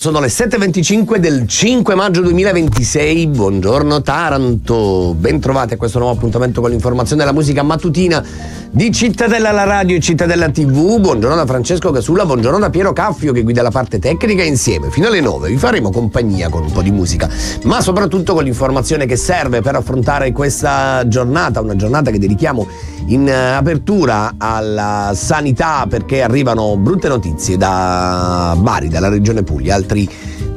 Sono le 7.25 del 5 maggio 2026, buongiorno Taranto, ben trovati a questo nuovo appuntamento con l'informazione e la musica mattutina di Cittadella la Radio e Cittadella TV. Buongiorno da Francesco Casulla, buongiorno da Piero Caffio che guida la parte tecnica. Insieme fino alle 9 vi faremo compagnia con un po' di musica, ma soprattutto con l'informazione che serve per affrontare questa giornata, una giornata che dedichiamo in apertura alla sanità, perché arrivano brutte notizie da Bari, dalla regione Puglia. Altri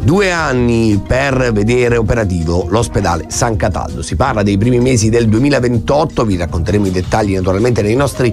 2 anni per vedere operativo l'ospedale San Cataldo. Si parla dei primi mesi del 2028, vi racconteremo i dettagli naturalmente nei nostri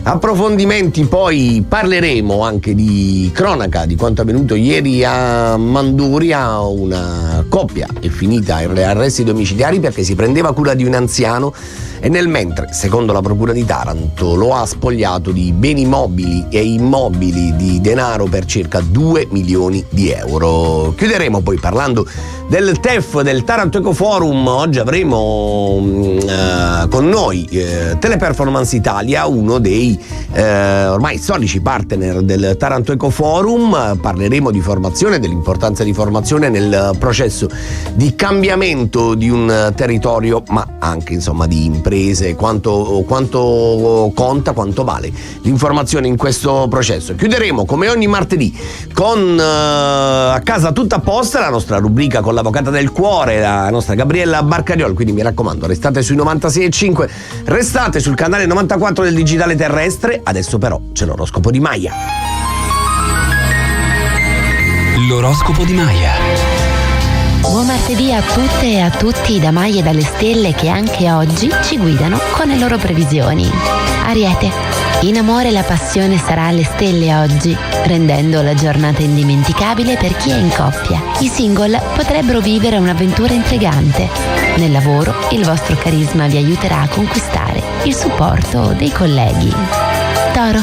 approfondimenti. Poi parleremo anche di cronaca, di quanto avvenuto ieri a Manduria. Una coppia è finita in arresti domiciliari perché si prendeva cura di un anziano e nel mentre, secondo la procura di Taranto, lo ha spogliato di beni mobili e immobili, di denaro per circa 2 milioni di euro. Chiuderemo poi parlando del TEF, del Taranto Eco Forum. Oggi avremo con noi Teleperformance Italia, uno dei ormai storici partner del Taranto Eco Forum. Parleremo di formazione, dell'importanza di formazione nel processo di cambiamento di un territorio, ma anche insomma di imprese, quanto conta, quanto vale l'informazione in questo processo. Chiuderemo come ogni martedì con A Casa Tutta Apposta, la nostra rubrica con l'avvocata del cuore, la nostra Gabriella Barcariol. Quindi mi raccomando, restate sui 96.5, restate sul canale 94 del digitale terrestre. Adesso però c'è l'oroscopo di Maia. L'oroscopo di Maia. Buon martedì a tutte e a tutti da Maia e dalle stelle, che anche oggi ci guidano con le loro previsioni. Ariete, in amore la passione sarà alle stelle oggi, rendendo la giornata indimenticabile per chi è in coppia. I single potrebbero vivere un'avventura intrigante. Nel lavoro il vostro carisma vi aiuterà a conquistare il supporto dei colleghi. Toro,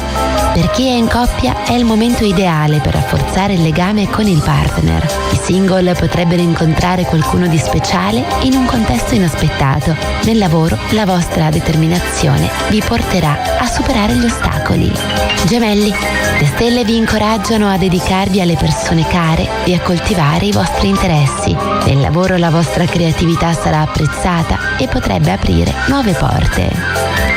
per chi è in coppia è il momento ideale per rafforzare il legame con il partner. I single potrebbero incontrare qualcuno di speciale in un contesto inaspettato. Nel lavoro la vostra determinazione vi porterà a superare gli ostacoli. Gemelli, le stelle vi incoraggiano a dedicarvi alle persone care e a coltivare i vostri interessi. Nel lavoro la vostra creatività sarà apprezzata e potrebbe aprire nuove porte.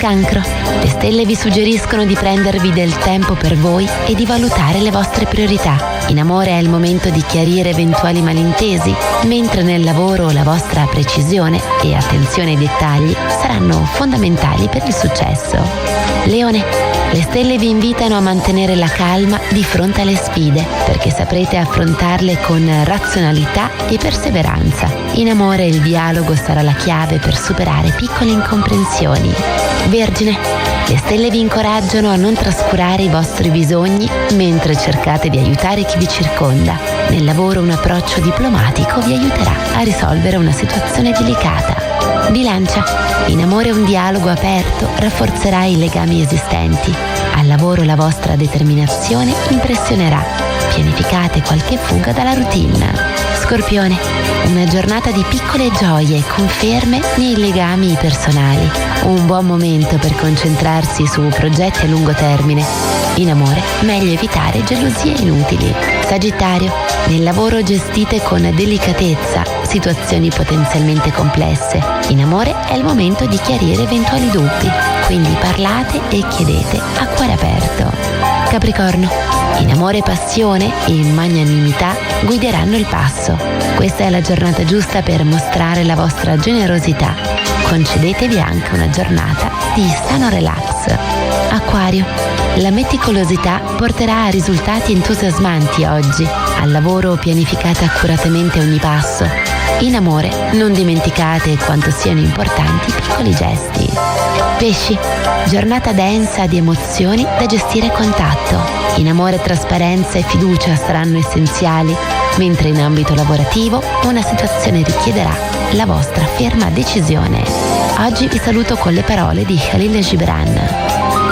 Cancro, le stelle vi suggeriscono di prendervi del tempo per voi e di valutare le vostre priorità. In amore è il momento di chiarire eventuali malintesi, mentre nel lavoro la vostra precisione e attenzione ai dettagli saranno fondamentali per il successo. Leone, le stelle vi invitano a mantenere la calma di fronte alle sfide, perché saprete affrontarle con razionalità e perseveranza. In amore il dialogo sarà la chiave per superare piccole incomprensioni. Vergine, le stelle vi incoraggiano a non trascurare i vostri bisogni mentre cercate di aiutare chi vi circonda. Nel lavoro un approccio diplomatico vi aiuterà a risolvere una situazione delicata. Bilancia, in amore un dialogo aperto rafforzerà i legami esistenti. Al lavoro la vostra determinazione impressionerà. Pianificate qualche fuga dalla routine. Scorpione, una giornata di piccole gioie e conferme nei legami personali. Un buon momento per concentrarsi su progetti a lungo termine. In amore, meglio evitare gelosie inutili. Sagittario, nel lavoro gestite con delicatezza situazioni potenzialmente complesse. In amore è il momento di chiarire eventuali dubbi, quindi parlate e chiedete a cuore aperto. Capricorno, in amore passione e magnanimità guideranno il passo. Questa è la giornata giusta per mostrare la vostra generosità. Concedetevi anche una giornata di sano relax. Acquario, la meticolosità porterà a risultati entusiasmanti oggi. Al lavoro pianificate accuratamente ogni passo. In amore non dimenticate quanto siano importanti i piccoli gesti. Pesci, giornata densa di emozioni da gestire con tatto. In amore trasparenza e fiducia saranno essenziali, mentre in ambito lavorativo una situazione richiederà la vostra ferma decisione. Oggi vi saluto con le parole di Khalil Gibran.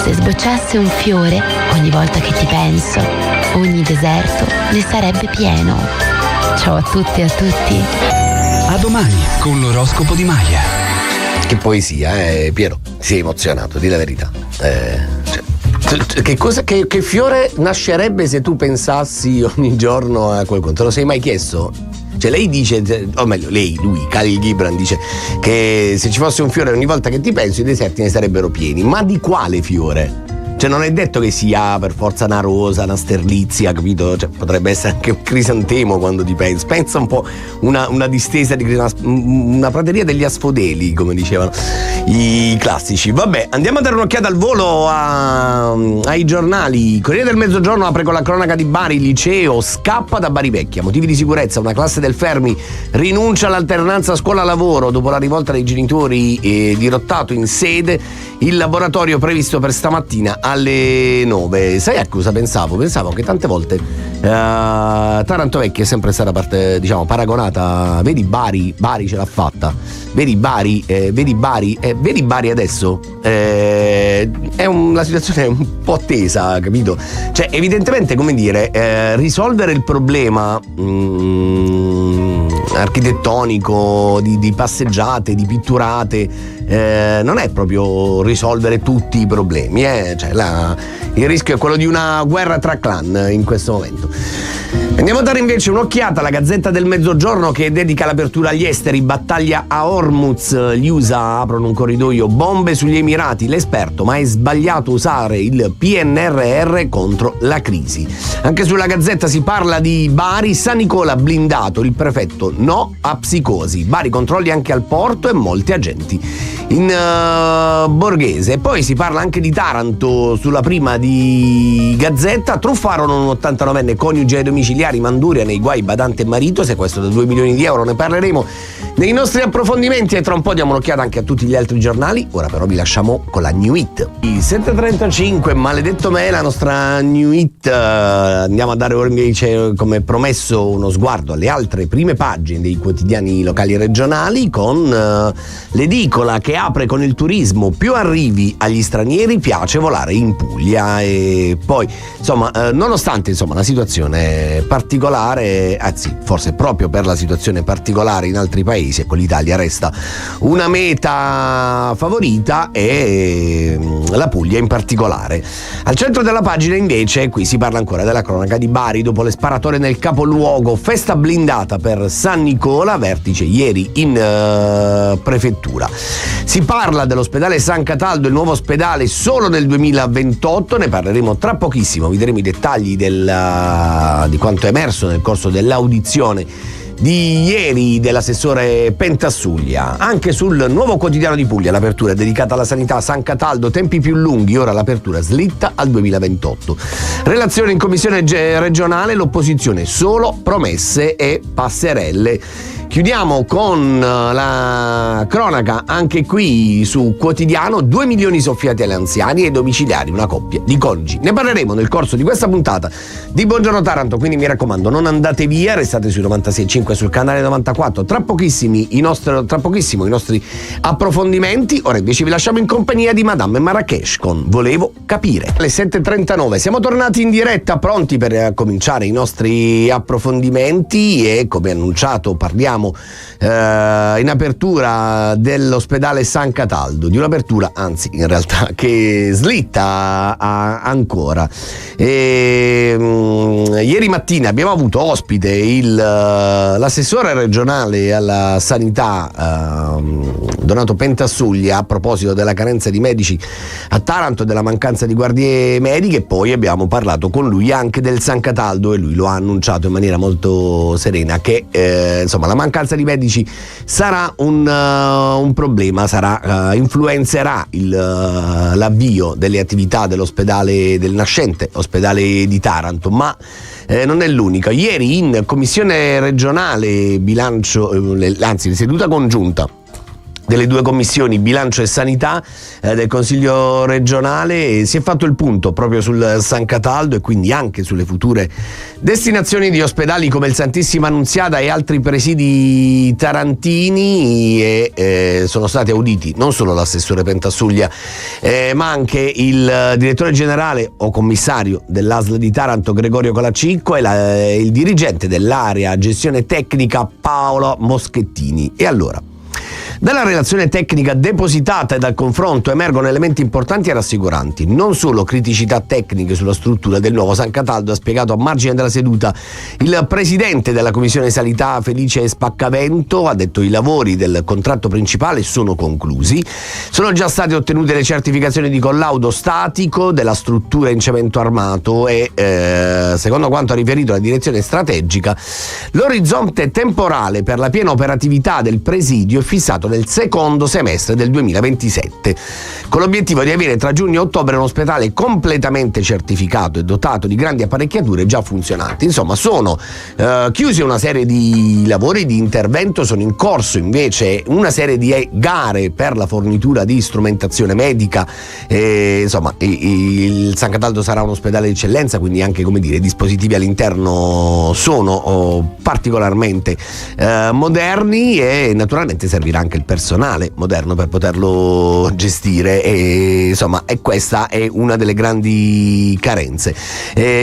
Se sbocciasse un fiore ogni volta che ti penso, ogni deserto ne sarebbe pieno. Ciao a tutti e a tutti. A domani con l'oroscopo di Maia. Che poesia, Piero? Si è emozionato, di la verità. Che fiore nascerebbe se tu pensassi ogni giorno a qualcuno? Te lo sei mai chiesto? Cioè lei dice, o meglio lui, Khalil Gibran dice che se ci fosse un fiore ogni volta che ti penso i deserti ne sarebbero pieni. Ma di quale fiore? Cioè non è detto che sia per forza una rosa, una sterlizia, capito? Cioè, potrebbe essere anche un crisantemo quando ti pensi. Pensa un po' una distesa di una prateria degli asfodeli, come dicevano i classici. Vabbè, andiamo a dare un'occhiata al volo ai giornali. Corriere del Mezzogiorno apre con la cronaca di Bari, liceo scappa da Bari Vecchia. Motivi di sicurezza, una classe del Fermi rinuncia all'alternanza scuola-lavoro dopo la rivolta dei genitori dirottato in sede il laboratorio previsto per stamattina alle 9. Sai a cosa pensavo? Pensavo che tante volte Taranto Vecchia è sempre stata paragonata, vedi Bari ce l'ha fatta, vedi Bari adesso, la situazione è un po' tesa, capito? Cioè evidentemente, come dire, risolvere il problema architettonico di passeggiate, di pitturate, non è proprio risolvere tutti i problemi, cioè il rischio è quello di una guerra tra clan in questo momento. Andiamo a dare invece un'occhiata alla Gazzetta del Mezzogiorno, che dedica l'apertura agli esteri, battaglia a Hormuz, gli USA aprono un corridoio, bombe sugli Emirati, l'esperto, ma è sbagliato usare il PNRR contro la crisi. Anche sulla Gazzetta si parla di Bari, San Nicola blindato, il prefetto no a psicosi, Bari controlli anche al porto e molti agenti in Borghese. E poi si parla anche di Taranto sulla prima di Gazzetta, truffarono un 89enne coniuge ai domiciliari, Manduria nei guai badante e marito, sequestro da 2 milioni di euro, ne parleremo nei nostri approfondimenti e tra un po' diamo un'occhiata anche a tutti gli altri giornali. Ora però vi lasciamo con la New Hit. 7.35, maledetto me, la nostra New Hit. Andiamo a dare ora invece, come promesso, uno sguardo alle altre prime pagine dei quotidiani locali e regionali, con l'edicola che apre con il turismo, più arrivi agli stranieri, piace volare in Puglia. E poi nonostante la situazione particolare, anzi forse proprio per la situazione particolare in altri paesi, ecco, l'Italia resta una meta favorita, e la Puglia in particolare. Al centro della pagina invece qui si parla ancora della cronaca di Bari, dopo le sparatorie nel capoluogo, festa blindata per San Nicola, vertice ieri in prefettura. Si parla dell'ospedale San Cataldo, il nuovo ospedale solo nel 2028, ne parleremo tra pochissimo, vi daremo i dettagli di quanto è emerso nel corso dell'audizione di ieri dell'assessore Pentassuglia. Anche sul Nuovo Quotidiano di Puglia l'apertura è dedicata alla sanità, San Cataldo, tempi più lunghi, ora l'apertura slitta al 2028. Relazione in commissione regionale, l'opposizione solo promesse e passerelle. Chiudiamo con la cronaca anche qui su Quotidiano, 2 milioni soffiati agli anziani e domiciliari, una coppia di coniugi. Ne parleremo nel corso di questa puntata di Buongiorno Taranto, quindi mi raccomando non andate via, restate sui 96.5 sul canale 94, tra pochissimo i nostri approfondimenti. Ora invece vi lasciamo in compagnia di Madame Marrakesh con Volevo capire. Alle 7.39 siamo tornati in diretta, pronti per cominciare i nostri approfondimenti, e come annunciato parliamo in apertura dell'ospedale San Cataldo, di un'apertura anzi in realtà che slitta ancora. Ieri mattina abbiamo avuto ospite l'assessore regionale alla sanità Donato Pentassuglia, a proposito della carenza di medici a Taranto, della mancanza di guardie mediche, e poi abbiamo parlato con lui anche del San Cataldo, e lui lo ha annunciato in maniera molto serena che la mancanza di medici sarà un problema, influenzerà l'avvio delle attività dell'ospedale, del nascente ospedale di Taranto, ma non è l'unica. Ieri in commissione regionale bilancio, anzi seduta congiunta delle due commissioni bilancio e sanità del Consiglio regionale, si è fatto il punto proprio sul San Cataldo e quindi anche sulle future destinazioni di ospedali come il Santissima Annunziata e altri presidi tarantini, e sono stati auditi non solo l'assessore Pentassuglia ma anche il direttore generale o commissario dell'ASL di Taranto Gregorio Colacicco e il dirigente dell'area gestione tecnica Paolo Moschettini. E allora Dalla relazione tecnica depositata e dal confronto emergono elementi importanti e rassicuranti. Non solo criticità tecniche sulla struttura del nuovo San Cataldo, ha spiegato a margine della seduta il presidente della Commissione Sanità Felice Spaccavento. Ha detto: i lavori del contratto principale sono conclusi, sono già state ottenute le certificazioni di collaudo statico della struttura in cemento armato e secondo quanto ha riferito la direzione strategica, l'orizzonte temporale per la piena operatività del presidio è fissato nel secondo semestre del 2027, con l'obiettivo di avere tra giugno e ottobre un ospedale completamente certificato e dotato di grandi apparecchiature già funzionanti. Insomma, sono chiusi una serie di lavori di intervento, sono in corso invece una serie di gare per la fornitura di strumentazione medica. Insomma, il San Cataldo sarà un ospedale di eccellenza, quindi anche, come dire, i dispositivi all'interno sono particolarmente moderni e naturalmente servirà anche il personale moderno per poterlo gestire e insomma questa è una delle grandi carenze.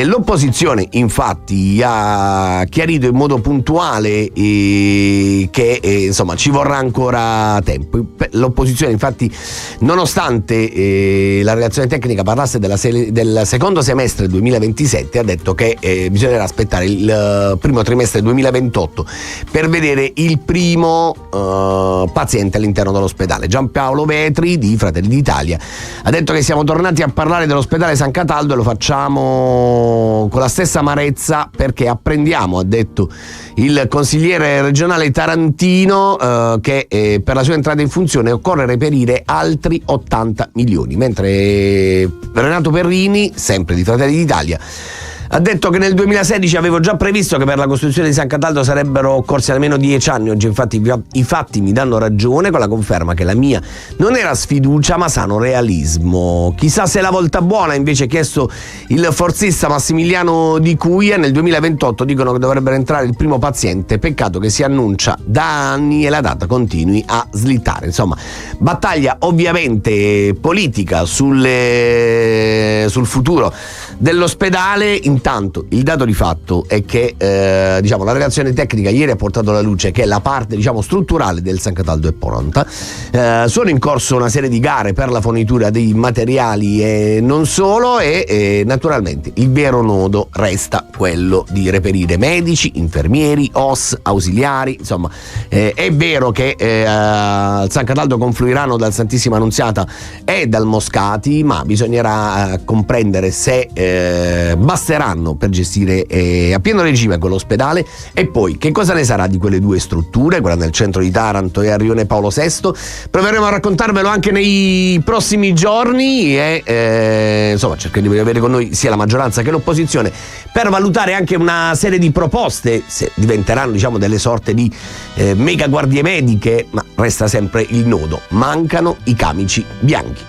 L'opposizione infatti ha chiarito in modo puntuale che insomma ci vorrà ancora tempo. L'opposizione infatti, nonostante la relazione tecnica parlasse del secondo semestre 2027, ha detto che bisognerà aspettare il primo trimestre 2028 per vedere il primo paziente all'interno dell'ospedale. Giampaolo Vetri di Fratelli d'Italia ha detto che siamo tornati a parlare dell'ospedale San Cataldo e lo facciamo con la stessa amarezza perché apprendiamo, ha detto il consigliere regionale tarantino, che per la sua entrata in funzione occorre reperire altri 80 milioni, mentre Renato Perrini, sempre di Fratelli d'Italia, ha detto che nel 2016 avevo già previsto che per la costruzione di San Cataldo sarebbero occorsi almeno 10 anni. Oggi infatti i fatti mi danno ragione, con la conferma che la mia non era sfiducia ma sano realismo. Chissà se è la volta buona, invece chiesto il forzista Massimiliano Di Cuia. Nel 2028 dicono che dovrebbe entrare il primo paziente, peccato che si annuncia da anni e la data continui a slittare. Insomma, battaglia ovviamente politica sul futuro dell'ospedale. Intanto il dato di fatto è che la relazione tecnica ieri ha portato alla luce che la parte strutturale del San Cataldo è pronta. Sono in corso una serie di gare per la fornitura dei materiali e non solo, e naturalmente il vero nodo resta quello di reperire medici, infermieri, OS, ausiliari. Insomma, è vero che al San Cataldo confluiranno dal Santissima Annunziata e dal Moscati, ma bisognerà comprendere se basteranno per gestire a pieno regime quell'ospedale, e poi che cosa ne sarà di quelle due strutture, quella nel centro di Taranto e a Rione Paolo VI. Proveremo a raccontarvelo anche nei prossimi giorni e cercheremo di avere con noi sia la maggioranza che l'opposizione per valutare anche una serie di proposte, se diventeranno delle sorte di mega guardie mediche, ma resta sempre il nodo: mancano i camici bianchi.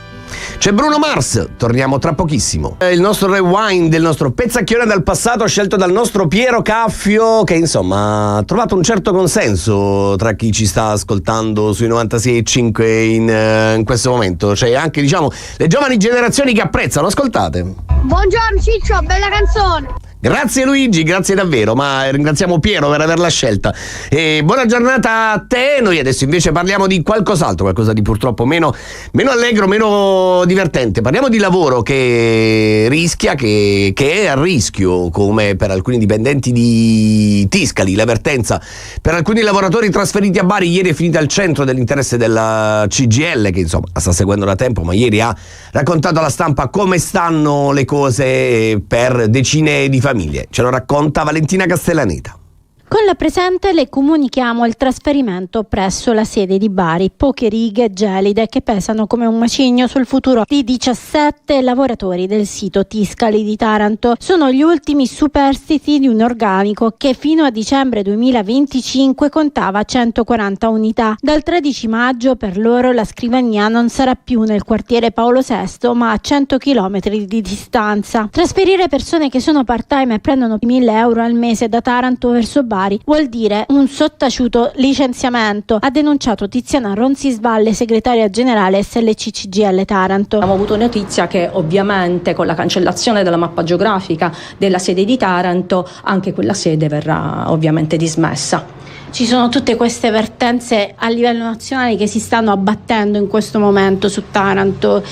C'è Bruno Mars, torniamo tra pochissimo. Il nostro rewind, il nostro pezzacchione dal passato scelto dal nostro Piero Caffio, che insomma ha trovato un certo consenso tra chi ci sta ascoltando sui 96.5 in questo momento. C'è anche le giovani generazioni che apprezzano. Ascoltate. Buongiorno Ciccio, bella canzone. Grazie Luigi, grazie davvero, ma ringraziamo Piero per averla scelta. E buona giornata a te. Noi adesso invece parliamo di qualcos'altro, qualcosa di purtroppo meno allegro, meno divertente. Parliamo di lavoro che rischia, che è a rischio, come per alcuni dipendenti di Tiscali. L'avvertenza per alcuni lavoratori trasferiti a Bari ieri è finita al centro dell'interesse della CGIL, che insomma la sta seguendo da tempo, ma ieri ha raccontato alla stampa come stanno le cose per decine di famiglie. Ce lo racconta Valentina Castellaneta. Con la presente le comunichiamo il trasferimento presso la sede di Bari, poche righe gelide che pesano come un macigno sul futuro di 17 lavoratori del sito Tiscali di Taranto. Sono gli ultimi superstiti di un organico che fino a dicembre 2025 contava 140 unità. Dal 13 maggio per loro la scrivania non sarà più nel quartiere Paolo VI, ma a 100 km di distanza. Trasferire persone che sono part-time e prendono 1.000 euro al mese da Taranto verso Bari vuol dire un sottaciuto licenziamento, ha denunciato Tiziana Ronzisvalle, segretaria generale SLC CGIL Taranto. Abbiamo avuto notizia che ovviamente con la cancellazione della mappa geografica della sede di Taranto anche quella sede verrà ovviamente dismessa. Ci sono tutte queste vertenze a livello nazionale che si stanno abbattendo in questo momento su Taranto,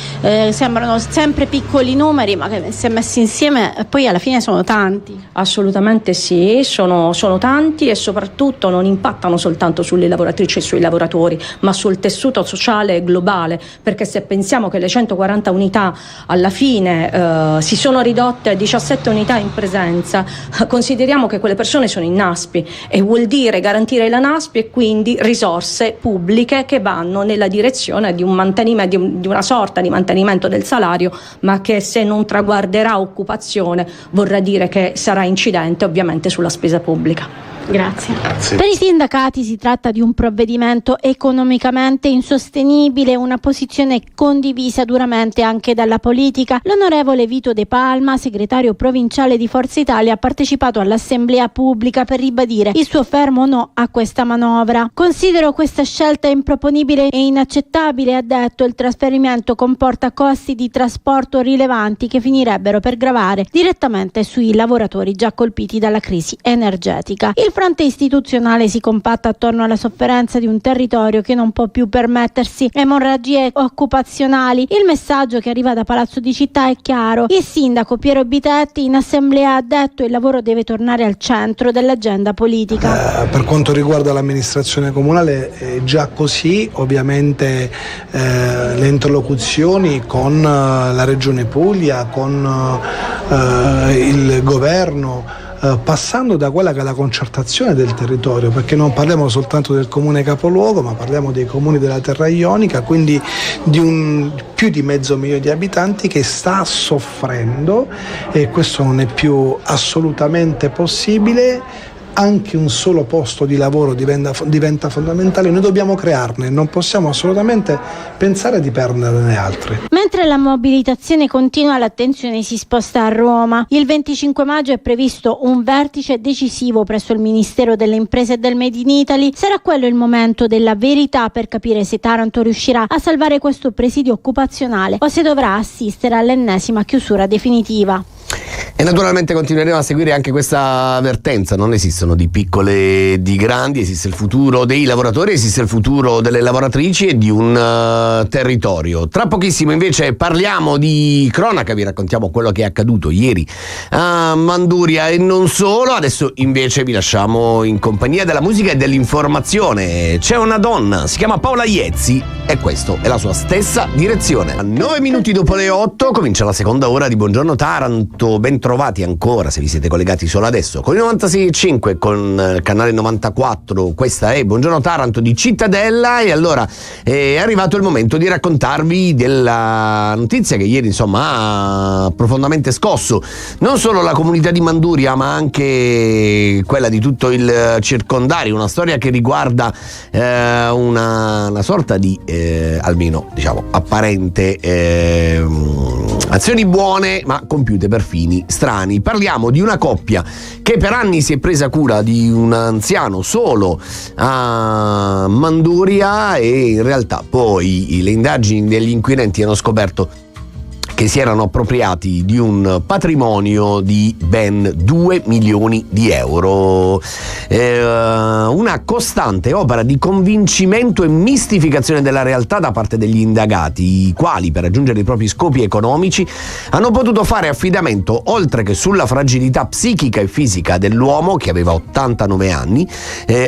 sembrano sempre piccoli numeri, ma che se messi insieme poi alla fine sono tanti. Assolutamente sì, sono tanti, e soprattutto non impattano soltanto sulle lavoratrici e sui lavoratori, ma sul tessuto sociale globale, perché se pensiamo che le 140 unità alla fine si sono ridotte a 17 unità in presenza, consideriamo che quelle persone sono in NASPI, e vuol dire garantire la NASPI e quindi risorse pubbliche che vanno nella direzione di un mantenimento, di una sorta di mantenimento del salario, ma che se non traguarderà occupazione vorrà dire che sarà incidente ovviamente sulla spesa pubblica. Grazie. Per i sindacati si tratta di un provvedimento economicamente insostenibile, una posizione condivisa duramente anche dalla politica. L'onorevole Vito De Palma, segretario provinciale di Forza Italia, ha partecipato all'assemblea pubblica per ribadire il suo fermo no a questa manovra. Considero questa scelta improponibile e inaccettabile, ha detto. Il trasferimento comporta costi di trasporto rilevanti che finirebbero per gravare direttamente sui lavoratori già colpiti dalla crisi energetica. Il fronte istituzionale si compatta attorno alla sofferenza di un territorio che non può più permettersi emorragie occupazionali. Il messaggio che arriva da Palazzo di Città è chiaro. Il sindaco Piero Bitetti in assemblea ha detto: il lavoro deve tornare al centro dell'agenda politica. Per quanto riguarda l'amministrazione comunale è già così, ovviamente le interlocuzioni con la Regione Puglia, con il governo, passando da quella che è la concertazione del territorio, perché non parliamo soltanto del comune capoluogo, ma parliamo dei comuni della terra ionica, quindi di più di 500.000 di abitanti che sta soffrendo, e questo non è più assolutamente possibile. Anche un solo posto di lavoro diventa fondamentale, noi dobbiamo crearne, non possiamo assolutamente pensare di perderne altri. Mentre la mobilitazione continua, l'attenzione si sposta a Roma. Il 25 maggio è previsto un vertice decisivo presso il Ministero delle Imprese e del Made in Italy. Sarà quello il momento della verità per capire se Taranto riuscirà a salvare questo presidio occupazionale o se dovrà assistere all'ennesima chiusura definitiva. E naturalmente continueremo a seguire anche questa avvertenza. Non esistono di piccole e di grandi, esiste il futuro dei lavoratori, esiste il futuro delle lavoratrici e di un territorio. Tra pochissimo invece parliamo di cronaca, vi raccontiamo quello che è accaduto ieri a Manduria e non solo. Adesso invece vi lasciamo in compagnia della musica e dell'informazione. C'è una donna, si chiama Paola Iezzi, e questo è la sua stessa direzione. A 9 minuti dopo le 8 comincia la seconda ora di Buongiorno Taranto. Ben trovati ancora se vi siete collegati solo adesso con il 96.5, con il canale 94. Questa è Buongiorno Taranto di Cittadella, e allora è arrivato il momento di raccontarvi della notizia che ieri ha profondamente scosso non solo la comunità di Manduria ma anche quella di tutto il circondario. Una storia che riguarda una sorta di almeno apparente azioni buone ma compiute per fini strani. Parliamo di una coppia che per anni si è presa cura di un anziano solo a Manduria, e in realtà poi le indagini degli inquirenti hanno scoperto che si erano appropriati di un patrimonio di ben 2 milioni di euro. Una costante opera di convincimento e mistificazione della realtà da parte degli indagati, i quali per raggiungere i propri scopi economici hanno potuto fare affidamento, oltre che sulla fragilità psichica e fisica dell'uomo, che aveva 89 anni,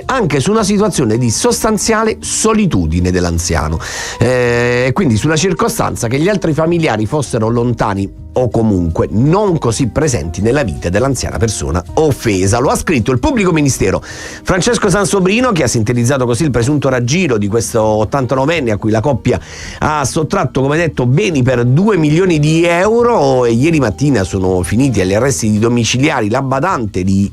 anche su una situazione di sostanziale solitudine dell'anziano, quindi sulla circostanza che gli altri familiari fossero lontani o comunque non così presenti nella vita dell'anziana persona offesa. Lo ha scritto il pubblico ministero Francesco Sansobrino, che ha sintetizzato così il presunto raggiro di questo 89enne a cui la coppia ha sottratto, come detto, beni per 2 milioni di euro. E ieri mattina sono finiti agli arresti domiciliari la badante di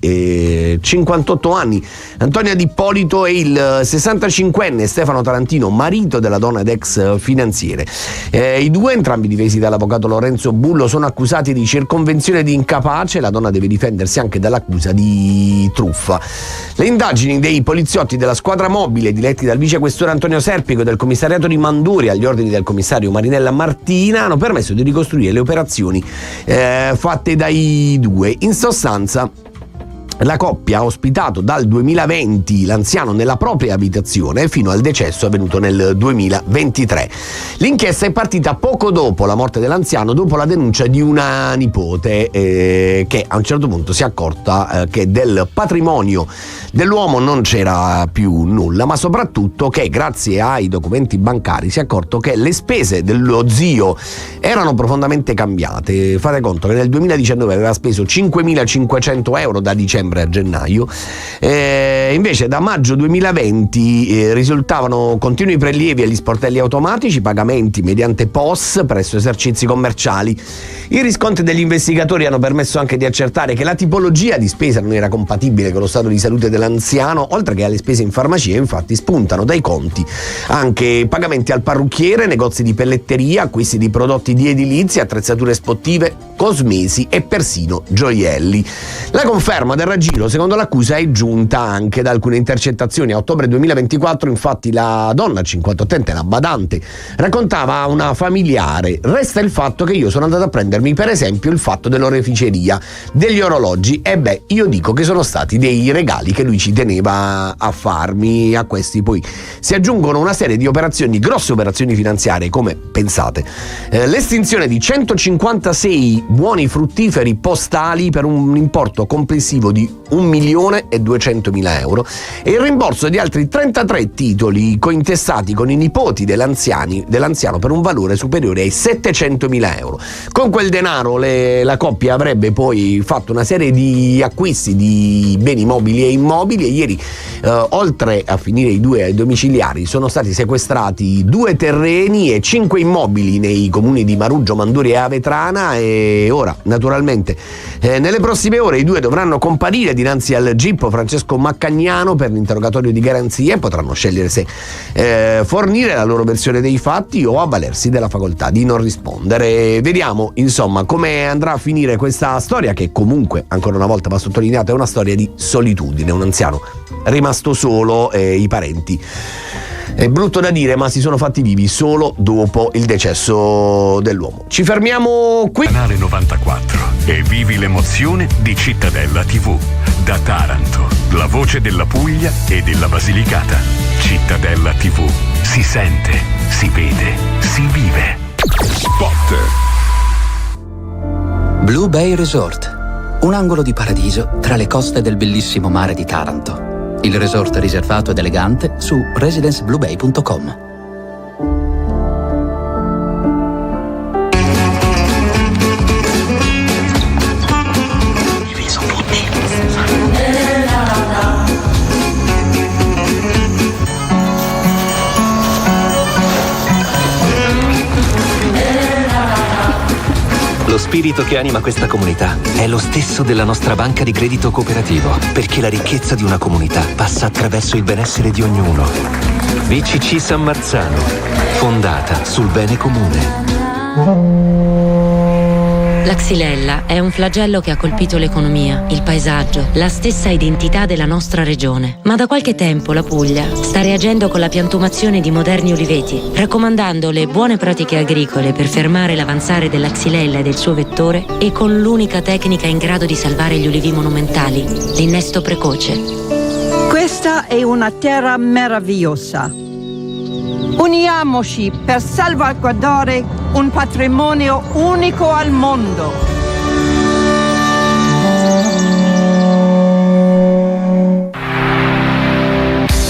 58 anni Antonia D'Ippolito e il 65enne Stefano Tarantino, marito della donna ed ex finanziere. I due, entrambi difesi dall'avvocato Lorenzo Bullo, sono accusati di circonvenzione di incapace. La donna deve difendersi anche dall'accusa di truffa. Le indagini dei poliziotti della squadra mobile, diretti dal vicequestore Antonio Serpico del commissariato di Manduria agli ordini del commissario Marinella Martina, hanno permesso di ricostruire le operazioni fatte dai due. In sostanza, La coppia ha ospitato dal 2020 l'anziano nella propria abitazione fino al decesso avvenuto nel 2023. L'inchiesta è partita poco dopo la morte dell'anziano, dopo la denuncia di una nipote che a un certo punto si è accorta che del patrimonio dell'uomo non c'era più nulla, ma soprattutto che grazie ai documenti bancari si è accorto che le spese dello zio erano profondamente cambiate. Fate conto che nel 2019 aveva speso 5.500 euro da dicembre a gennaio, invece da maggio 2020 risultavano continui prelievi agli sportelli automatici, pagamenti mediante POS presso esercizi commerciali. I riscontri degli investigatori hanno permesso anche di accertare che la tipologia di spesa non era compatibile con lo stato di salute dell'anziano, oltre che alle spese in farmacia. Infatti spuntano dai conti anche pagamenti al parrucchiere, negozi di pelletteria, acquisti di prodotti di edilizia, attrezzature sportive, cosmesi e persino gioielli. La conferma del raggiro, secondo l'accusa, è giunta anche da alcune intercettazioni. A ottobre 2024, infatti, la donna 58enne, la badante, raccontava a una familiare: resta il fatto che io sono andata a prendermi, per esempio, il fatto dell'oreficeria, degli orologi, e beh, io dico che sono stati dei regali che lui ci teneva a farmi. A questi poi si aggiungono una serie di operazioni, grosse operazioni finanziarie, come pensate l'estinzione di 156 buoni fruttiferi postali per un importo complessivo di 1.200.000 euro e il rimborso di altri 33 titoli cointestati con i nipoti dell'anziano per un valore superiore ai 700.000 euro. Con quel denaro la coppia avrebbe poi fatto una serie di acquisti di beni mobili e immobili, e ieri oltre a finire i 2 domiciliari sono stati sequestrati 2 terreni e 5 immobili nei comuni di Maruggio, Manduria e Avetrana, e ora naturalmente nelle prossime ore i 2 dovranno comparire dinanzi al GIP Francesco Maccagnano per l'interrogatorio di garanzia e potranno scegliere se fornire la loro versione dei fatti o avvalersi della facoltà di non rispondere. Vediamo insomma come andrà a finire questa storia, che comunque ancora una volta va sottolineato è una storia di solitudine, un anziano rimasto solo e i parenti, è brutto da dire, ma si sono fatti vivi solo dopo il decesso dell'uomo. Ci fermiamo qui. Canale 94 e vivi l'emozione di Cittadella TV. Da Taranto, la voce della Puglia e della Basilicata. Cittadella TV. Si sente, si vede, si vive. Spot. Blue Bay Resort. Un angolo di paradiso tra le coste del bellissimo mare di Taranto. Il resort riservato ed elegante su residencebluebay.com. Lo spirito che anima questa comunità è lo stesso della nostra banca di credito cooperativo, perché la ricchezza di una comunità passa attraverso il benessere di ognuno. BCC San Marzano, fondata sul bene comune. La xylella è un flagello che ha colpito l'economia, il paesaggio, la stessa identità della nostra regione. Ma da qualche tempo la Puglia sta reagendo con la piantumazione di moderni uliveti, raccomandando le buone pratiche agricole per fermare l'avanzare della xylella e del suo vettore, e con l'unica tecnica in grado di salvare gli ulivi monumentali, l'innesto precoce. Questa è una terra meravigliosa. Uniamoci per salvaguardare un patrimonio unico al mondo.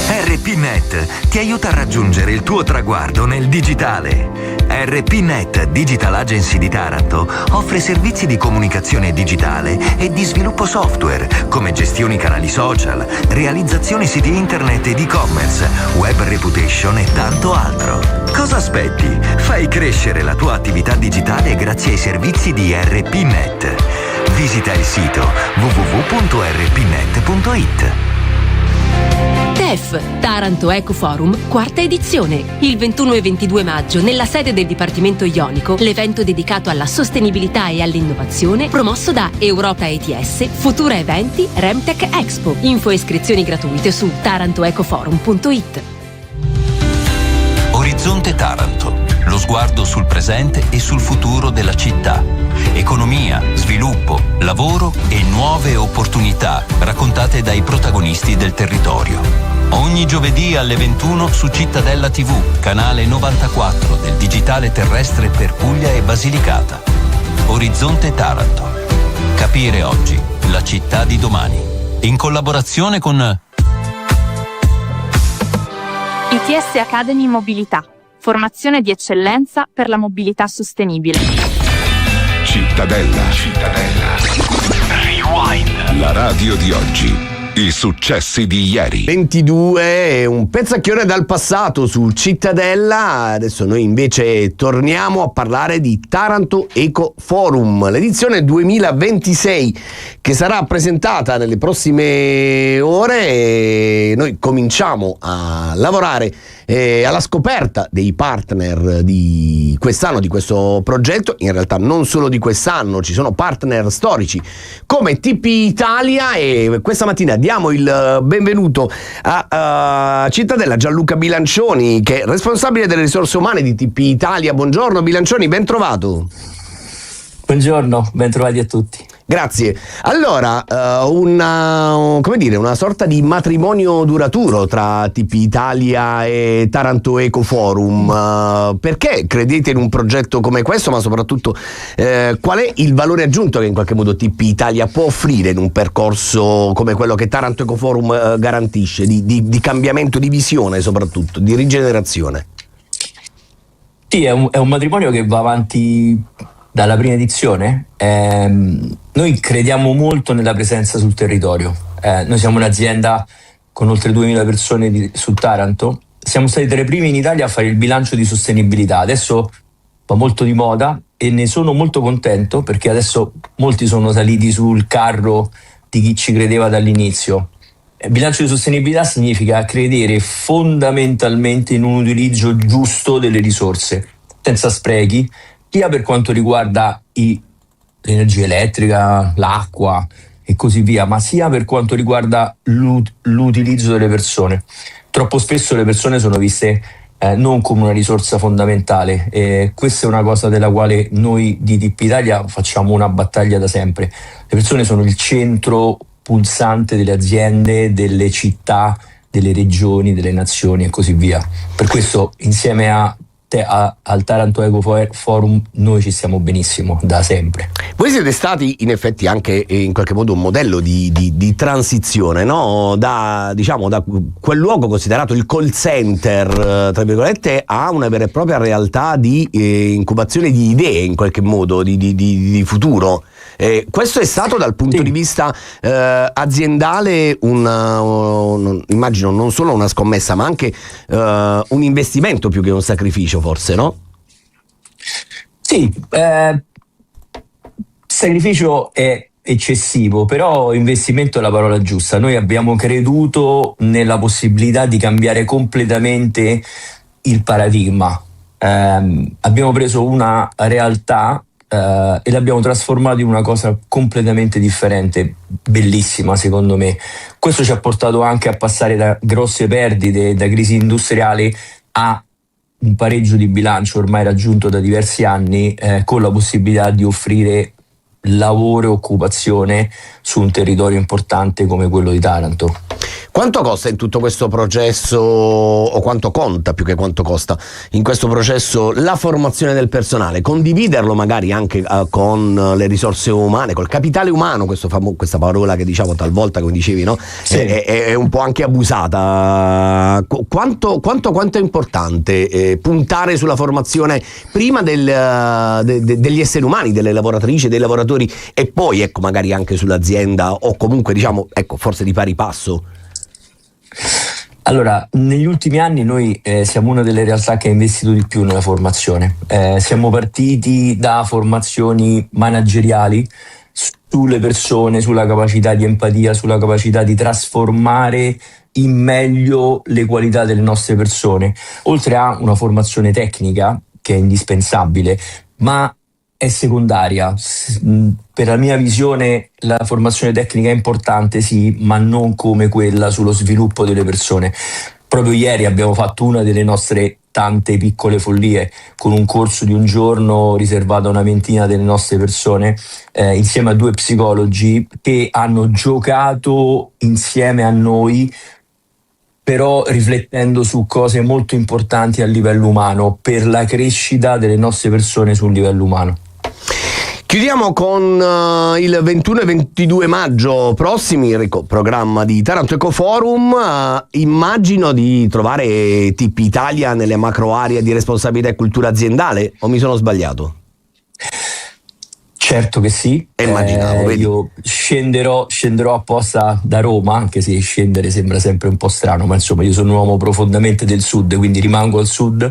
RPNet ti aiuta a raggiungere il tuo traguardo nel digitale. RPNet Digital Agency di Taranto offre servizi di comunicazione digitale e di sviluppo software, come gestioni canali social, realizzazione siti internet ed e-commerce, web reputation e tanto altro. Cosa aspetti? Fai crescere la tua attività digitale grazie ai servizi di RPNet. Visita il sito www.rpnet.it. TEF, Taranto Eco Forum, quarta edizione. Il 21 e 22 maggio, nella sede del Dipartimento Ionico, l'evento dedicato alla sostenibilità e all'innovazione, promosso da Europa ETS, Futura Eventi, Remtech Expo. Info e iscrizioni gratuite su tarantoecoforum.it. Orizzonte Taranto. lo sguardo sul presente e sul futuro della città. Economia, sviluppo, lavoro e nuove opportunità raccontate dai protagonisti del territorio. Ogni giovedì alle 21 su Cittadella TV, canale 94 del digitale terrestre per Puglia e Basilicata. Orizzonte Taranto. Capire oggi la città di domani. In collaborazione con ITS Academy Mobilità. Formazione di eccellenza per la mobilità sostenibile. Cittadella. Rewind. La radio di oggi. I successi di ieri. 22, un pezzacchione dal passato su Cittadella. Adesso noi invece torniamo a parlare di Taranto Eco Forum, l'edizione 2026 che sarà presentata nelle prossime ore e noi cominciamo a lavorare alla scoperta dei partner di quest'anno, di questo progetto. In realtà non solo di quest'anno, ci sono partner storici come TP Italia e questa mattina diamo il benvenuto a Cittadella Gianluca Bilancioni, che è responsabile delle risorse umane di TP Italia. Buongiorno Bilancioni, ben trovato. Buongiorno, ben trovati a tutti. Grazie. Allora, una sorta di matrimonio duraturo tra TP Italia e Taranto Eco Forum. Perché credete in un progetto come questo, ma soprattutto qual è il valore aggiunto che in qualche modo TP Italia può offrire in un percorso come quello che Taranto Eco Forum garantisce, di cambiamento, di visione soprattutto, di rigenerazione? Sì, è un matrimonio che va avanti dalla prima edizione. Noi crediamo molto nella presenza sul territorio. Noi siamo un'azienda con oltre 2000 persone su Taranto. Siamo stati tra i primi in Italia a fare il bilancio di sostenibilità. Adesso va molto di moda e ne sono molto contento, perché adesso molti sono saliti sul carro di chi ci credeva dall'inizio. Bilancio di sostenibilità significa credere fondamentalmente in un utilizzo giusto delle risorse, senza sprechi, sia per quanto riguarda l'energia elettrica, l'acqua e così via, ma sia per quanto riguarda l'utilizzo delle persone. Troppo spesso le persone sono viste non come una risorsa fondamentale, e questa è una cosa della quale noi di TP Italia facciamo una battaglia da sempre. Le persone sono il centro pulsante delle aziende, delle città, delle regioni, delle nazioni e così via. Per questo, insieme al Taranto Eco Forum, noi ci stiamo benissimo da sempre. Voi siete stati in effetti anche in qualche modo un modello di transizione, no? Da quel luogo considerato il call center, tra virgolette, a una vera e propria realtà di incubazione di idee, in qualche modo di futuro. Questo è stato dal punto di vista aziendale immagino non solo una scommessa, ma anche un investimento più che un sacrificio, forse, no? Sì, sacrificio è eccessivo, però investimento è la parola giusta. Noi abbiamo creduto nella possibilità di cambiare completamente il paradigma. Abbiamo preso una realtà e l'abbiamo trasformato in una cosa completamente differente, bellissima secondo me. Questo ci ha portato anche a passare da grosse perdite, da crisi industriali, a un pareggio di bilancio ormai raggiunto da diversi anni, con la possibilità di offrire lavoro e occupazione su un territorio importante come quello di Taranto. Quanto costa in tutto questo processo, o quanto conta più che quanto costa in questo processo, la formazione del condividerlo magari anche con le risorse umane, col capitale umano, questa parola che diciamo talvolta, come dicevi, no? Sì. È un po' anche abusata. Quanto è importante puntare sulla formazione prima degli esseri umani, delle lavoratrici, dei lavoratori, e poi ecco magari anche sull'azienda, o comunque diciamo forse di pari passo? Allora, negli ultimi anni noi siamo una delle realtà che ha investito di più nella formazione. Siamo partiti da formazioni manageriali sulle persone, sulla capacità di empatia, sulla capacità di trasformare in meglio le qualità delle nostre persone, oltre a una formazione tecnica che è indispensabile, ma è secondaria. Per la mia visione la formazione tecnica è importante, sì, ma non come quella sullo sviluppo delle persone. Proprio ieri abbiamo fatto una delle nostre tante piccole follie, con un corso di un giorno riservato a una ventina delle nostre persone, insieme a 2 psicologi che hanno giocato insieme a noi, però riflettendo su cose molto importanti a livello umano, per la crescita delle nostre persone sul livello umano. Chiudiamo con il 21 e 22 maggio prossimi, programma di Taranto Eco Forum. Immagino di trovare TP Italia nelle macro aree di responsabilità e cultura aziendale, o mi sono sbagliato? Certo che sì, immaginavo, io scenderò apposta da Roma, anche se scendere sembra sempre un po' strano, ma insomma io sono un uomo profondamente del sud, quindi rimango al sud,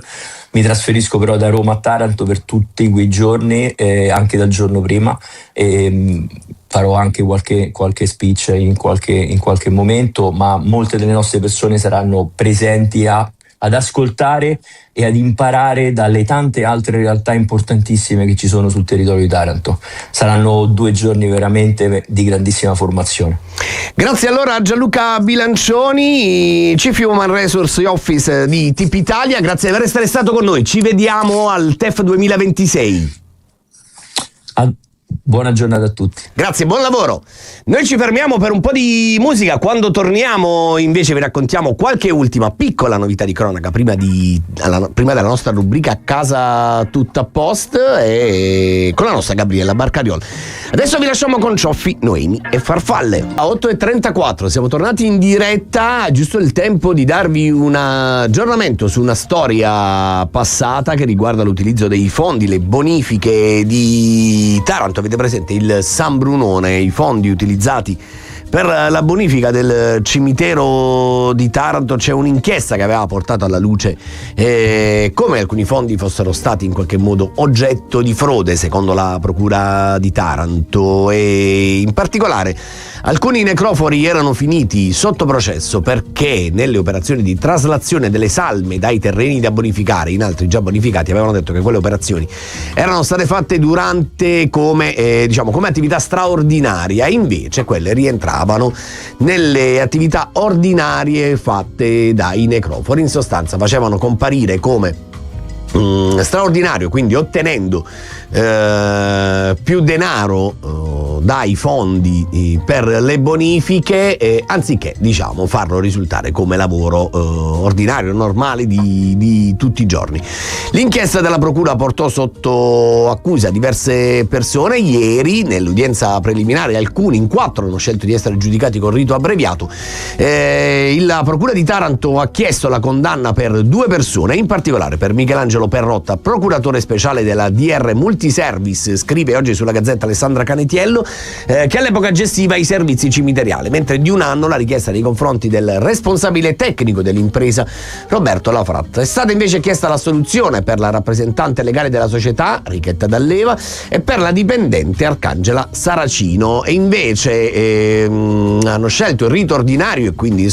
mi trasferisco però da Roma a Taranto per tutti quei giorni, anche dal giorno prima, e farò anche qualche speech in qualche momento, ma molte delle nostre persone saranno presenti ad ascoltare e ad imparare dalle tante altre realtà importantissime che ci sono sul territorio di Taranto. Saranno 2 giorni veramente di grandissima formazione. Grazie allora a Gianluca Bilancioni, Chief Human Resource Office di TP Italia, grazie per essere stato con noi, ci vediamo al TEF 2026. Buona giornata a tutti. Grazie, buon lavoro. Noi ci fermiamo per un po' di musica. Quando torniamo invece vi raccontiamo qualche ultima piccola novità di cronaca prima della nostra rubrica A casa tutta a post e con la nostra Gabriella Barcariol. Adesso vi lasciamo con Cioffi, Noemi e Farfalle. A 8:34 siamo tornati in diretta, giusto il tempo di darvi un aggiornamento su una storia passata che riguarda l'utilizzo dei fondi, le bonifiche di Taranto. Avete presente il San Brunone, i fondi utilizzati per la bonifica del cimitero di Taranto? C'è un'inchiesta che aveva portato alla luce come alcuni fondi fossero stati in qualche modo oggetto di frode secondo la procura di Taranto, e in particolare alcuni necrofori erano finiti sotto processo perché nelle operazioni di traslazione delle salme dai terreni da bonificare in altri già bonificati avevano detto che quelle operazioni erano state fatte durante come attività straordinaria, invece quelle rientravano nelle attività ordinarie fatte dai necrofori. In sostanza facevano comparire come straordinario, quindi ottenendo più denaro dai fondi per le bonifiche, anziché farlo risultare come lavoro ordinario, normale di tutti i giorni. L'inchiesta della procura portò sotto accusa diverse persone. Ieri nell'udienza preliminare alcuni, in 4, hanno scelto di essere giudicati con rito abbreviato. La procura di Taranto ha chiesto la condanna per 2 persone, in particolare per Michelangelo Perrotta, procuratore speciale della DR Multiservice, scrive oggi sulla Gazzetta Alessandra Canetiello, che all'epoca gestiva i servizi cimiteriali, mentre di 1 anno la richiesta nei confronti del responsabile tecnico dell'impresa Roberto Lafratta. È stata invece chiesta la soluzione per la rappresentante legale della società Richetta D'Alleva e per la dipendente Arcangela Saracino, e invece hanno scelto il rito ordinario, e quindi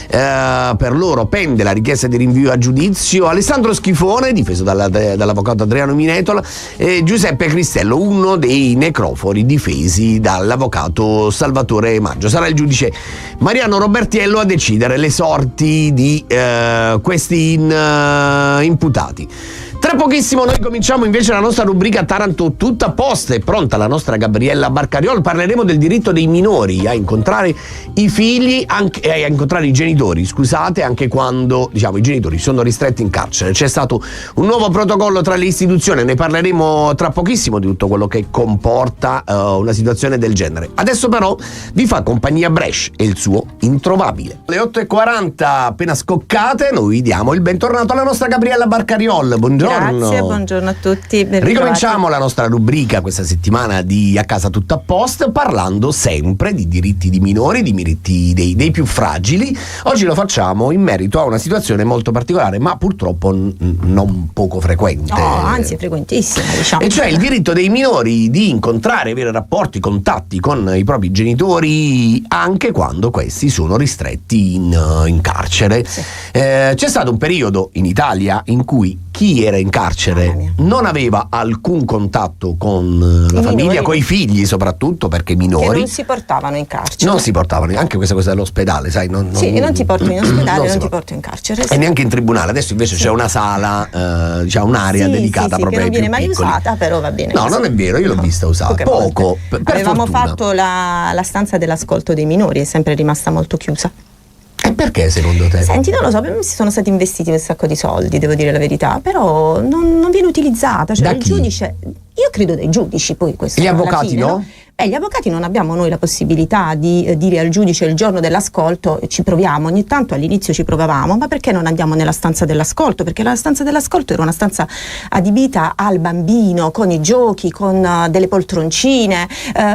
per loro pende la richiesta di rinvio a giudizio Alessandro Schifone, difeso dall'avvocato Adriano Minetola, e Giuseppe Cristello, uno dei necrofori difesi dall'avvocato Salvatore Maggio. Sarà il giudice Mariano Robertiello a decidere le sorti di questi imputati. Tra pochissimo noi cominciamo invece la nostra rubrica Taranto tutta a posto. È pronta la nostra Gabriella Barcariol. Parleremo del diritto dei minori a incontrare i figli, a incontrare i genitori, anche quando i genitori sono ristretti in carcere. C'è stato un nuovo protocollo tra le istituzioni, ne parleremo tra pochissimo di tutto quello che comporta una situazione del genere. Adesso però vi fa compagnia Brescia e il suo Introvabile. Alle 8:40 appena scoccate, noi diamo il bentornato alla nostra Gabriella Barcariol. Buongiorno. Grazie, buongiorno a tutti. Ricominciamo la nostra rubrica questa settimana di A casa tutta a post, parlando sempre di diritti di minori, di diritti dei più fragili. Oggi lo facciamo in merito a una situazione molto particolare, ma purtroppo non poco frequente. No, anzi è frequentissima, E cioè il diritto dei minori di incontrare, avere rapporti, contatti con i propri genitori anche quando questi sono ristretti in carcere. Sì. C'è stato un periodo in Italia in cui chi era in carcere non aveva alcun contatto con la famiglia, con i figli soprattutto, perché minori che non si portavano in carcere. Non si portavano, anche questa cosa dell'ospedale, sai, non ti porto in ospedale, non ti porto in carcere. E neanche in tribunale. Adesso invece c'è una sala, diciamo un'area dedicata proprio ai più piccoli. Che non viene mai usata, però va bene. No, non è vero, io l'ho vista usata poco. Avevamo fatto la stanza dell'ascolto dei minori, è sempre rimasta molto chiusa. E perché secondo te? Senti, non lo so, si sono stati investiti un sacco di soldi, devo dire la verità, però non viene utilizzata. Cioè, il giudice, io credo dai giudici, poi questo. Gli avvocati no? Gli avvocati non abbiamo noi la possibilità di dire al giudice il giorno dell'ascolto ci proviamo, ogni tanto all'inizio ci provavamo, ma perché non andiamo nella stanza dell'ascolto? Perché la stanza dell'ascolto era una stanza adibita al bambino, con i giochi, con delle poltroncine,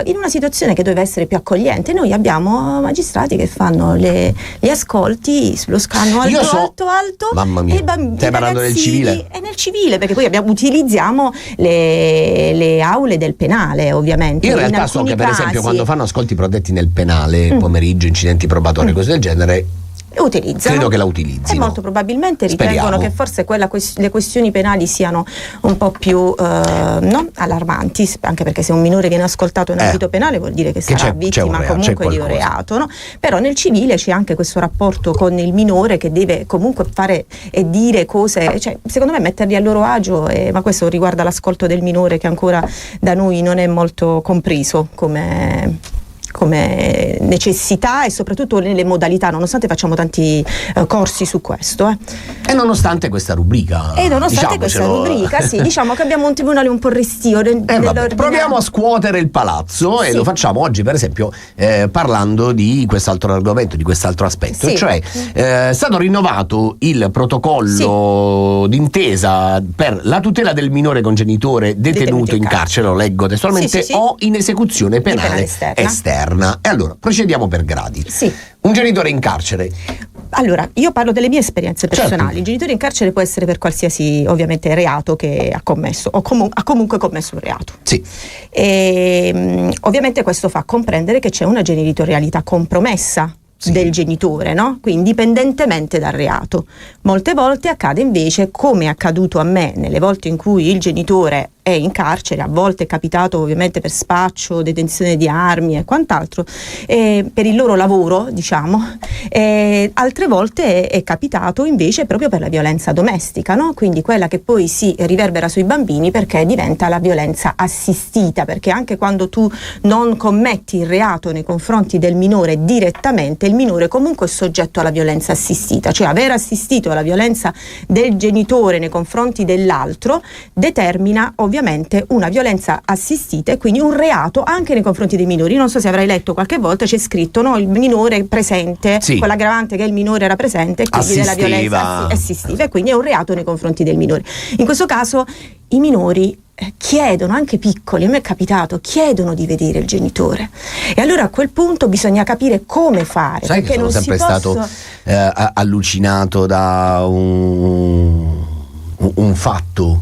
in una situazione che doveva essere più accogliente. Noi abbiamo magistrati che fanno gli ascolti, lo scanno alto, mamma mia, stai parlando del civile? È nel civile, perché poi utilizziamo le aule del penale, ovviamente. In realtà so che per esempio quando fanno ascolti protetti nel penale, pomeriggio, incidenti probatori, cose del genere, utilizzano. Credo che la utilizzino. E molto probabilmente ritengono che forse le questioni penali siano un po' più allarmanti, anche perché se un minore viene ascoltato in ambito penale vuol dire che sarà vittima comunque di un reato, no? Però nel civile c'è anche questo rapporto con il minore che deve comunque fare e dire cose, cioè, secondo me metterli a loro agio, ma questo riguarda l'ascolto del minore, che ancora da noi non è molto compreso come necessità, e soprattutto nelle modalità, nonostante facciamo tanti corsi su questo. E nonostante questa rubrica. Sì, diciamo che abbiamo un tribunale un po' restio. Proviamo a scuotere il palazzo, e lo facciamo oggi, per esempio, parlando di quest'altro argomento, di quest'altro aspetto. Sì. Cioè, è stato rinnovato il protocollo d'intesa per la tutela del minore con genitore detenuto in carcere, lo leggo testualmente, o in esecuzione penale esterna. E allora procediamo per gradi. Un genitore in carcere. Allora, io parlo delle mie esperienze personali. Certo. Il genitore in carcere può essere per qualsiasi, ovviamente, reato che ha commesso, o ha comunque commesso un reato. Sì. E, ovviamente questo fa comprendere che c'è una genitorialità compromessa del genitore, no? Quindi indipendentemente dal reato. Molte volte accade invece, come è accaduto a me nelle volte in cui il genitore è in carcere, a volte è capitato ovviamente per spaccio, detenzione di armi e quant'altro, per il loro lavoro, diciamo, altre volte è capitato invece proprio per la violenza domestica, no? Quindi quella che poi si riverbera sui bambini, perché diventa la violenza assistita, perché anche quando tu non commetti il reato nei confronti del minore direttamente, il minore comunque è soggetto alla violenza assistita, cioè aver assistito alla violenza del genitore nei confronti dell'altro determina ovviamente una violenza assistita, e quindi un reato anche nei confronti dei minori. Non so se avrai letto qualche volta, c'è scritto, no, il minore presente, con l'aggravante che il minore era presente, e quindi della violenza assistiva, e quindi è un reato nei confronti del minore. In questo caso i minori chiedono, anche piccoli, a me è capitato, chiedono di vedere il genitore, e allora a quel punto bisogna capire come fare. Sai, perché che sono sempre stato allucinato da un fatto,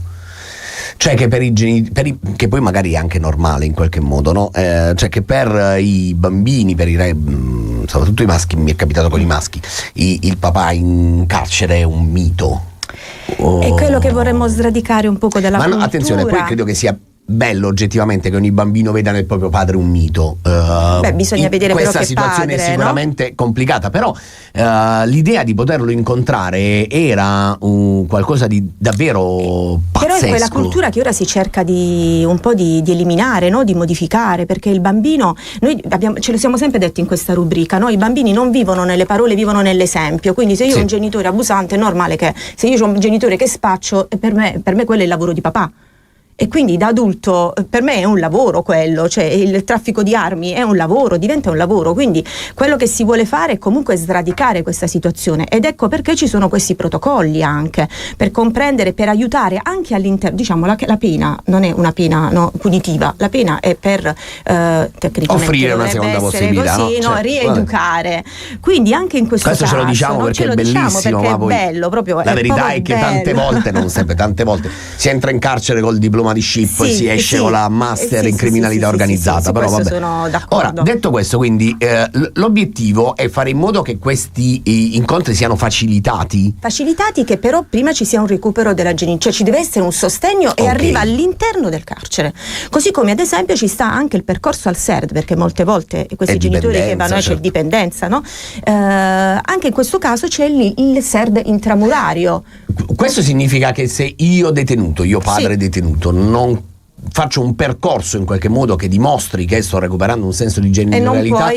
cioè che per i genitori, che poi magari è anche normale in qualche modo, no? Cioè che per i bambini, soprattutto i maschi, mi è capitato con i maschi, il papà in carcere è un mito. È quello che vorremmo sradicare un poco della cultura. Ma attenzione, poi credo che sia bello oggettivamente che ogni bambino veda nel proprio padre un mito. Bisogna vedere questa però che situazione padre, è sicuramente complicata, però l'idea di poterlo incontrare era qualcosa di davvero pazzesco. Però è quella cultura che ora si cerca di un po' di eliminare, no? Di modificare, perché il bambino, noi ce lo siamo sempre detti in questa rubrica, no? I bambini non vivono nelle parole, vivono nell'esempio. Quindi se io ho un genitore abusante, è normale che se io ho un genitore che spaccio, per me quello è il lavoro di papà. E quindi da adulto per me è un lavoro quello, cioè il traffico di armi è un lavoro, diventa un lavoro, quindi quello che si vuole fare è comunque sradicare questa situazione, ed ecco perché ci sono questi protocolli, anche per comprendere, per aiutare anche all'interno, diciamo la pena non è una pena punitiva, la pena è per tecnicamente offrire una seconda possibilità, così, no? Certo, rieducare, quindi anche in questo caso ce lo diciamo perché è bellissimo, perché ma è poi bello, proprio la verità è che bello. tante volte, non sempre, tante volte si entra in carcere col diploma diploma di SCIP, si esce con la master in criminalità organizzata. Però vabbè. Sono d'accordo. Ora, detto questo, quindi l'obiettivo è fare in modo che questi incontri siano facilitati, che però prima ci sia un recupero della genitorialità, cioè ci deve essere un sostegno e arriva all'interno del carcere, così come ad esempio ci sta anche il percorso al SERD, perché molte volte questi genitori che vanno, c'è dipendenza, no? Anche in questo caso c'è il SERD intramurario. Questo significa che se io detenuto, io padre detenuto, non faccio un percorso in qualche modo che dimostri che sto recuperando un senso di genitorialità,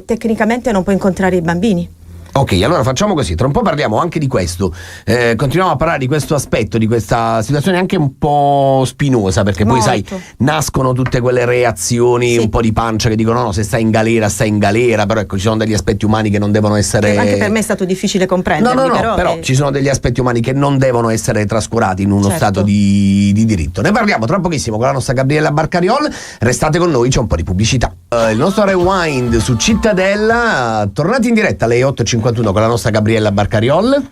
tecnicamente non puoi incontrare i bambini. Ok, allora facciamo così, tra un po' parliamo anche di questo, continuiamo a parlare di questo aspetto, di questa situazione anche un po' spinosa, perché poi sai, nascono tutte quelle reazioni un po' di pancia che dicono no, se stai in galera, però ecco, ci sono degli aspetti umani che non devono essere... Anche per me è stato difficile comprenderli. No, però ci sono degli aspetti umani che non devono essere trascurati in uno stato di diritto. Ne parliamo tra pochissimo con la nostra Gabriella Barcariol, restate con noi, c'è un po' di pubblicità. Il nostro Rewind su Cittadella, tornati in diretta alle 8:51 con la nostra Gabriella Barcariol.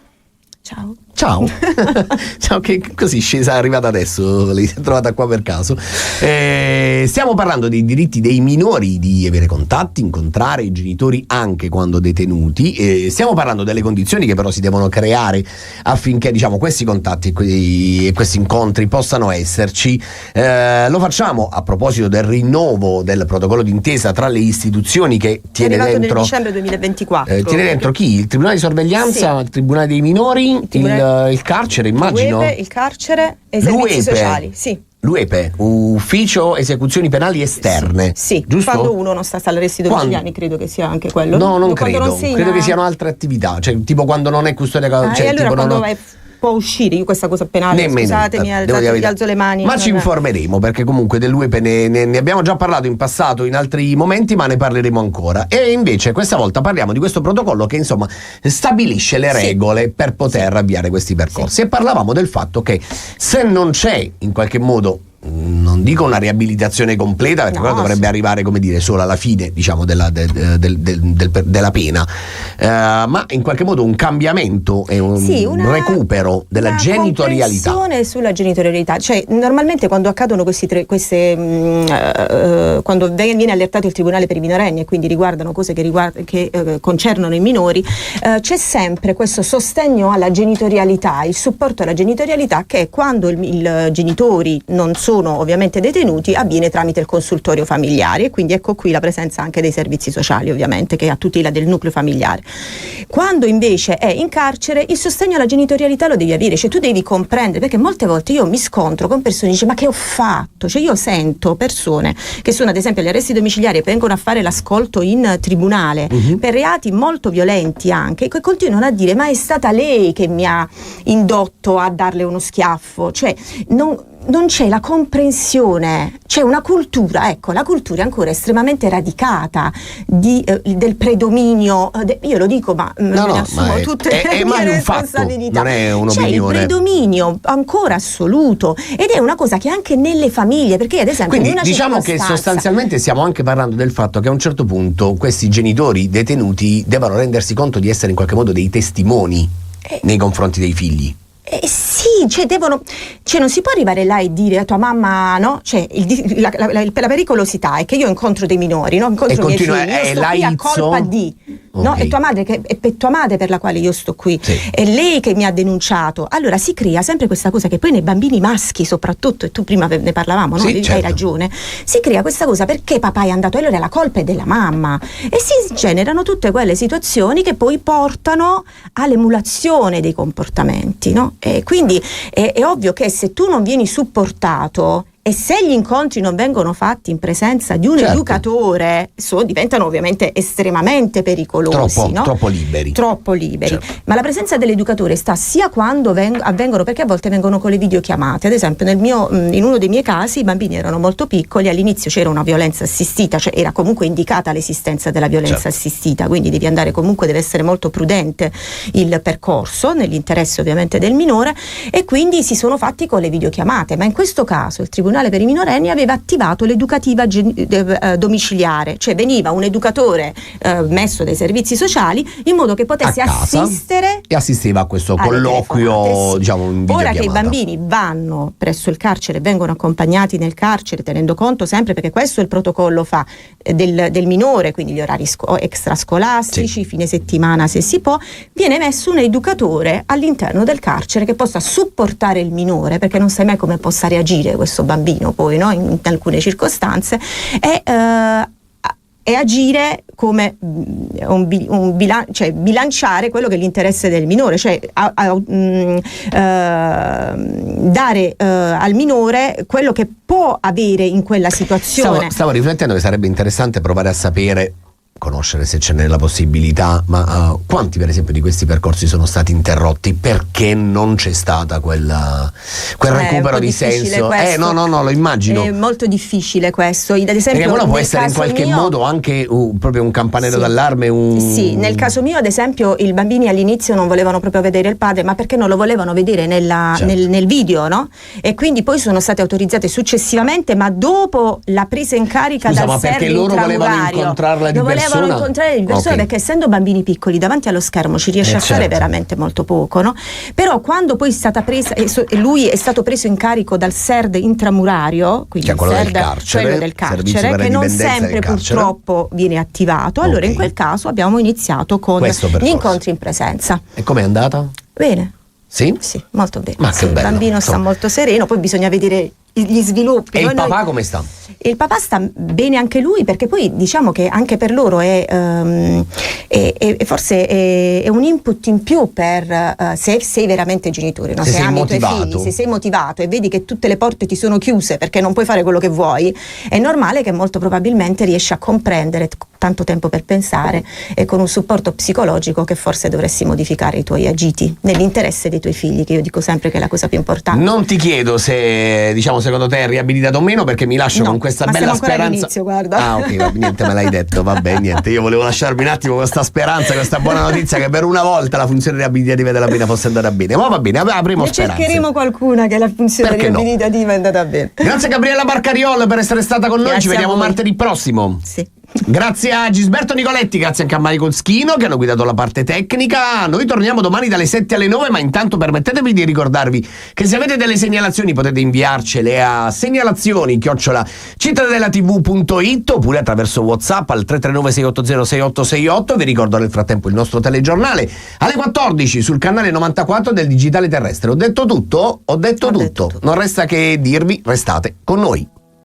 Ciao. Ciao, che così scesa, è arrivata adesso, l'hai trovata qua per caso. Stiamo parlando dei diritti dei minori di avere contatti, incontrare i genitori anche quando detenuti. Stiamo parlando delle condizioni che però si devono creare affinché, diciamo, questi contatti e questi incontri possano esserci. Lo facciamo a proposito del rinnovo del protocollo d'intesa tra le istituzioni che tiene dentro nel dicembre 2024. Tiene dentro chi? Il Tribunale di Sorveglianza, il Tribunale dei Minori, il carcere, immagino. Il carcere e i servizi sociali, sì. L'UEPE, Ufficio Esecuzioni Penali Esterne. Sì, giusto? Quando uno non sta all'arresto domiciliari, credo che sia anche quello. No, non credo. Credo che siano altre attività, cioè tipo quando non è custodia cautelare. E allora quando può uscire, io questa cosa penale, scusatemi, alzo le mani. Ma ci informeremo, perché comunque dell'UEPE ne abbiamo già parlato in passato in altri momenti, ma ne parleremo ancora. E invece questa volta parliamo di questo protocollo che insomma stabilisce le regole per poter avviare questi percorsi. E parlavamo del fatto che se non c'è in qualche modo, non dico una riabilitazione completa, perché quello dovrebbe arrivare, come dire, solo alla fine, diciamo, della pena, ma in qualche modo un cambiamento e un recupero della genitorialità. Sulla genitorialità, cioè normalmente quando accadono quando viene allertato il Tribunale per i minorenni e quindi riguardano cose che concernono i minori, c'è sempre questo sostegno alla genitorialità, il supporto alla genitorialità, che quando i genitori non sono ovviamente detenuti avviene tramite il consultorio familiare, e quindi ecco qui la presenza anche dei servizi sociali, ovviamente, che è a tutela del nucleo familiare. Quando invece è in carcere, il sostegno alla genitorialità lo devi avere, cioè tu devi comprendere, perché molte volte io mi scontro con persone che dicono: ma che ho fatto? Cioè io sento persone che sono ad esempio agli arresti domiciliari e vengono a fare l'ascolto in tribunale per reati molto violenti anche, che continuano a dire: ma è stata lei che mi ha indotto a darle uno schiaffo. Cioè non c'è la comprensione, c'è una cultura, ecco, la cultura è ancora estremamente radicata del predominio, io lo dico, ma me ne assumo tutte le mie responsabilità. Non è un'opinione. C'è il predominio ancora assoluto, ed è una cosa che anche nelle famiglie, perché ad esempio quindi diciamo che sostanzialmente stiamo anche parlando del fatto che a un certo punto questi genitori detenuti devono rendersi conto di essere in qualche modo dei testimoni nei confronti dei figli. Sì, cioè non si può arrivare là e dire a tua mamma, no? Cioè la pericolosità è che io incontro dei minori, no? Incontro i miei figli, io sto qui a colpa di, no? È tua madre è tua madre per la quale io sto qui, è lei che mi ha denunciato. Allora si crea sempre questa cosa che poi nei bambini maschi soprattutto, e tu prima ne parlavamo, no? Sì, hai ragione, si crea questa cosa: perché papà è andato, allora la colpa è della mamma, e si generano tutte quelle situazioni che poi portano all'emulazione dei comportamenti, no? E quindi è ovvio che se tu non vieni supportato e se gli incontri non vengono fatti in presenza di un educatore, diventano ovviamente estremamente pericolosi, troppo liberi. Certo. Ma la presenza dell'educatore sta sia quando avvengono, perché a volte vengono con le videochiamate. Ad esempio in uno dei miei casi i bambini erano molto piccoli, all'inizio c'era una violenza assistita, cioè era comunque indicata l'esistenza della violenza assistita, quindi deve essere molto prudente il percorso nell'interesse ovviamente del minore, e quindi si sono fatti con le videochiamate. Ma in questo caso il Tribunale intramurale per i minorenni aveva attivato l'educativa domiciliare, cioè veniva un educatore messo dai servizi sociali in modo che potesse assistere e assisteva a questo colloquio, sì. diciamo, in videochiamata. Ora che i bambini vanno presso il carcere, vengono accompagnati nel carcere, tenendo conto sempre, perché questo il protocollo fa, del minore, quindi gli orari extrascolastici, fine settimana se si può, viene messo un educatore all'interno del carcere che possa supportare il minore, perché non sai mai come possa reagire questo bambino poi, no? in alcune circostanze, e agire come cioè bilanciare quello che è l'interesse del minore, cioè dare al minore quello che può avere in quella situazione. Stavo riflettendo che sarebbe interessante provare a sapere, conoscere se ce n'è la possibilità, ma quanti per esempio di questi percorsi sono stati interrotti perché non c'è stata quel recupero di senso? No, lo immagino. È molto difficile questo. Ad esempio, perché quello può essere in qualche modo anche proprio un campanello d'allarme. Sì, nel caso mio ad esempio i bambini all'inizio non volevano proprio vedere il padre, ma perché non lo volevano vedere nel video, no? E quindi poi sono state autorizzate successivamente, ma dopo la presa in carica dal ma perché loro volevano incontrarla di persona? Volevano incontrare di persona, perché essendo bambini piccoli davanti allo schermo ci riesce a fare veramente molto poco, no? Però quando poi è stata presa, e lui è stato preso in carico dal SERD intramurario, quindi quello del carcere, che non sempre purtroppo viene attivato, allora in quel caso abbiamo iniziato con gli incontri in presenza. E com'è andata? Bene. Sì? Sì, molto bene. Ma che bello. Il bambino sta molto sereno, poi bisogna vedere gli sviluppi. E il papà come sta? Il papà sta bene anche lui, perché poi diciamo che anche per loro è forse è un input in più per se sei veramente genitore, no? Se ami i tuoi figli, se sei motivato e vedi che tutte le porte ti sono chiuse perché non puoi fare quello che vuoi, è normale che molto probabilmente riesci a comprendere, tanto tempo per pensare, e con un supporto psicologico che forse dovresti modificare i tuoi agiti nell'interesse dei tuoi figli, che io dico sempre che è la cosa più importante. Non ti chiedo se, diciamo, secondo te è riabilitato o meno, perché mi lascio con questa bella speranza. Guarda. Ok, niente, me l'hai detto, vabbè, niente. Io volevo lasciarmi un attimo questa speranza, questa buona notizia che per una volta la funzione riabilitativa della pena fosse andata bene. Ma va bene, avremo speranza. Cercheremo qualcuna che la funzione riabilitativa è andata bene. Grazie Gabriella Barcariol per essere stata con noi, ci vediamo martedì prossimo. Sì. Grazie a Gisberto Nicoletti, grazie anche a Marico Schino che hanno guidato la parte tecnica. Noi torniamo domani dalle 7 alle 9, ma intanto permettetemi di ricordarvi che se avete delle segnalazioni potete inviarcele a segnalazioni@cittadellatv.it oppure attraverso WhatsApp al 339 680 6868. Vi ricordo nel frattempo il nostro telegiornale alle 14 sul canale 94 del Digitale Terrestre. Ho detto tutto? Ho detto tutto. Non resta che dirvi, restate con noi.